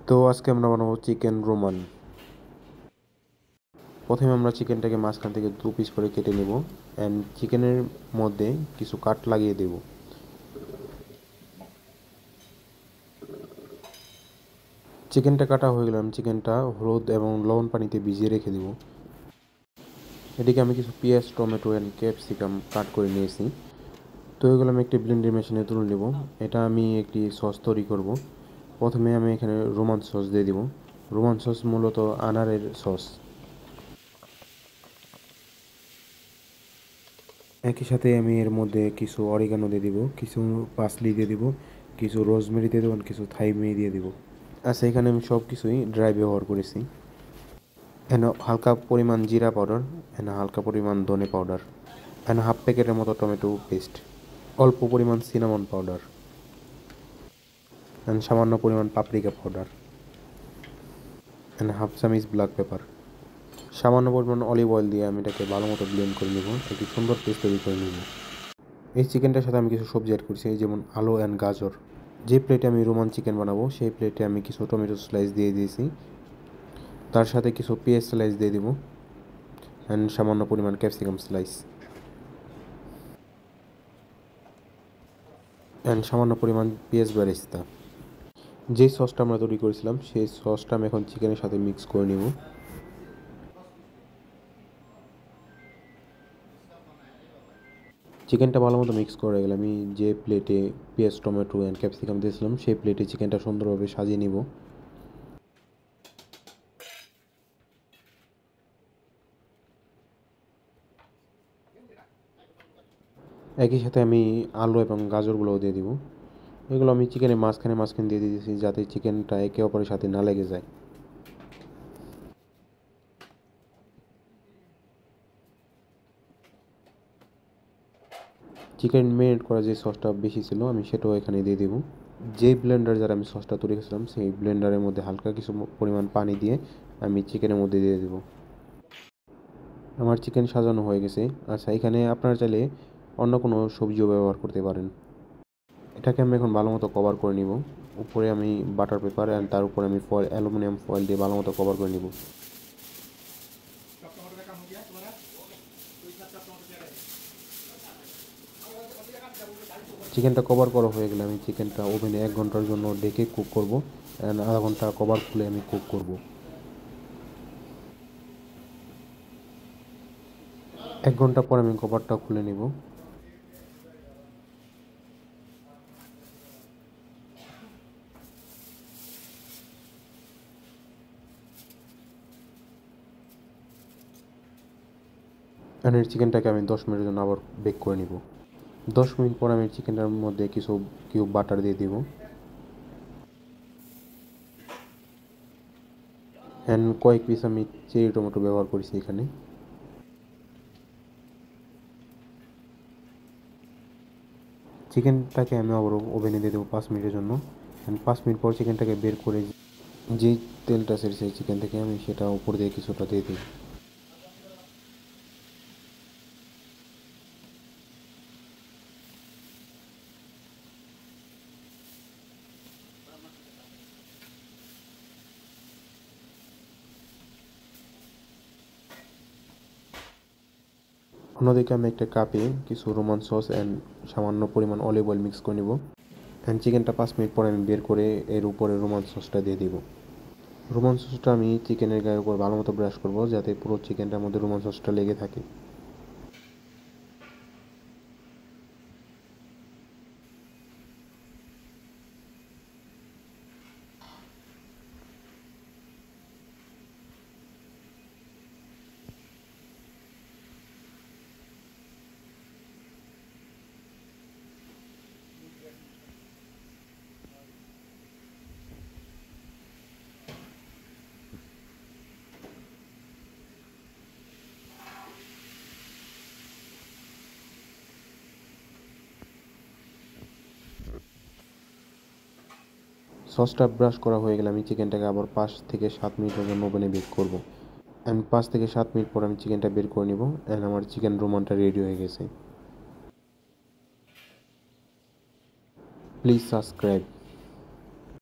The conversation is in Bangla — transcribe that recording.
তো আজকে আমরা বানাবো চিকেন রোমান। প্রথমে আমরা চিকেনটাকে মাঝখান থেকে 2 পিস করে কেটে নেব অ্যান্ড চিকেনের মধ্যে কিছু কাট লাগিয়ে দেব। চিকেনটা কাটা হয়ে গেলে আমি চিকেনটা হলুদ এবং লবণ পানিতে ভিজিয়ে রেখে দেব। এদিকে আমি কিছু পেঁয়াজ, টমেটো অ্যান্ড ক্যাপসিকাম কাট করে নিয়েছি। তো এগুলো আমি একটি ব্লেন্ডার মেশিনে তুলে নেব। এটা আমি একটি সস তৈরি করব। প্রথমে আমি এখানে রোমান সস দিয়ে দিব। রোমান সস মূলত আনারের সস। একই সাথে আমি এর মধ্যে কিছু অরিগানো দিয়ে দিব, কিছু পার্সলি দিয়ে দিব, কিছু রোজমেরি দিয়ে দেবো, কিছু থাইমে দিয়ে দিব। আচ্ছা, এখানে আমি সব কিছুই ড্রাই ব্যবহার করেছি। এখানে হালকা পরিমাণ জিরা পাউডার, এখানে হালকা পরিমাণ ধনে পাউডার, এখানে হাফ প্যাকেটের মতো টমেটো পেস্ট, অল্প পরিমাণ সিনামন পাউডার, এখানে সামান্য পরিমাণ পাপরিকা পাউডার, এখানে হাফ চামচ ব্ল্যাক পেপার, সামান্য পরিমাণ অলিভ অয়েল দিয়ে আমি এটাকে ভালো মতো ব্লেন্ড করে নেব, একটি সুন্দর পেস্ট তৈরি করে নেব। এই চিকেনটার সাথে আমি কিছু সবজি অ্যাড করছি, যেমন আলু অ্যান্ড গাজর। যে প্লেটে আমি রোমান চিকেন বানাবো সেই প্লেটে আমি কিছু টমেটো স্লাইস দিয়ে দিয়েছি, তার সাথে কিছু পেঁয়াজ স্লাইস দিয়ে দিব অ্যান্ড সামান্য পরিমাণ ক্যাপসিকাম স্লাইস অ্যান্ড সামান্য পরিমাণ পেঁয়াজ বেরেস্তা। যে সসটা আমরা তৈরি করেছিলাম সেই সসটা আমি এখন চিকেনের সাথে মিক্স করে নেব। চিকেনটা ভালো মতো মিক্স করে গেলে আমি যে প্লেটে পেঁয়াজ, টমেটো অ্যান্ড ক্যাপসিকাম দিয়েছিলাম সেই প্লেটে চিকেনটা সুন্দরভাবে সাজিয়ে নিব। একই সাথে আমি আলু এবং গাজরগুলোও দিয়ে দিব। এগুলো আমি চিকেনের মাঝখানে মাঝখানে দিয়ে দিয়েছি যাতে চিকেনটা একে অপরের সাথে না লেগে যায়। চিকেন ম্যারিনেট করা যে সসটা বেশি ছিল আমি সেটাও এখানে দিয়ে দেবো। যেই ব্লেন্ডার যারা আমি সসটা তৈরি করেছিলাম সেই ব্লেন্ডারের মধ্যে হালকা কিছু পরিমাণ পানি দিয়ে আমি চিকেনের মধ্যে দিয়ে দেবো। আমার চিকেন সাজানো হয়ে গেছে। আচ্ছা, এখানে আপনারা চাইলে অন্য কোনো সবজিও ব্যবহার করতে পারেন। এটাকে আমি এখন ভালো মতো কভার করে নিব। উপরে আমি বাটার পেপার অ্যান্ড তার উপরে আমি অ্যালুমিনিয়াম ফয়েল দিয়ে ভালো মতো কভার করে নিব। চিকেনটা কভার করা হয়ে গেলে আমি চিকেনটা ওভেনে 1 ঘন্টার জন্য ডেকে কুক করব অ্যান্ড আধা ঘন্টা কভার খুলে আমি কুক করব। 1 ঘন্টা পর আমি কভারটা খুলে নিব। অ্যান্ড এই চিকেনটাকে আমি 10 মিনিটের জন্য আবার বেক করে নিব। 10 মিনিট পর আমি চিকেনটার মধ্যে কিছু কিউব বাটার দিয়ে দিব অ্যান্ড কয়েক পিস আমি চেরি টমেটো ব্যবহার করেছি এখানে। চিকেনটাকে আমি আবার ওভেনে দিয়ে দেবো 5 মিনিটের জন্য অ্যান্ড 5 মিনিট পর চিকেনটাকে বের করে যেই তেলটা ছেড়েছে চিকেন থেকে আমি সেটা উপর দিয়ে কিছুটা দিয়ে দিই। অন্যদিকে আমি একটা কাপে কিছু রোমান সস অ্যান্ড সামান্য পরিমাণ অলিভ অয়েল মিক্স করে নেব অ্যান্ড চিকেনটা 5 মিনিট পর আমি বের করে এর উপরে রোমান সসটা দিয়ে দিব। রোমান সসটা আমি চিকেনের গায়ের উপর ভালো মতো ব্রাশ করবো যাতে পুরো চিকেনটার মধ্যে রোমান সসটা লেগে থাকে। সসটা ব্রাশ করা হয়ে গেলে আমি চিকেনটাকে আবার 5 থেকে 7 মিনিটের জন্য ওভেনে বেক করব অ্যান্ড 5 থেকে 7 মিনিট পর আমি চিকেনটা বের করে নিব অ্যান্ড আমার চিকেন রোমানটা রেডি হয়ে গেছে। Please subscribe.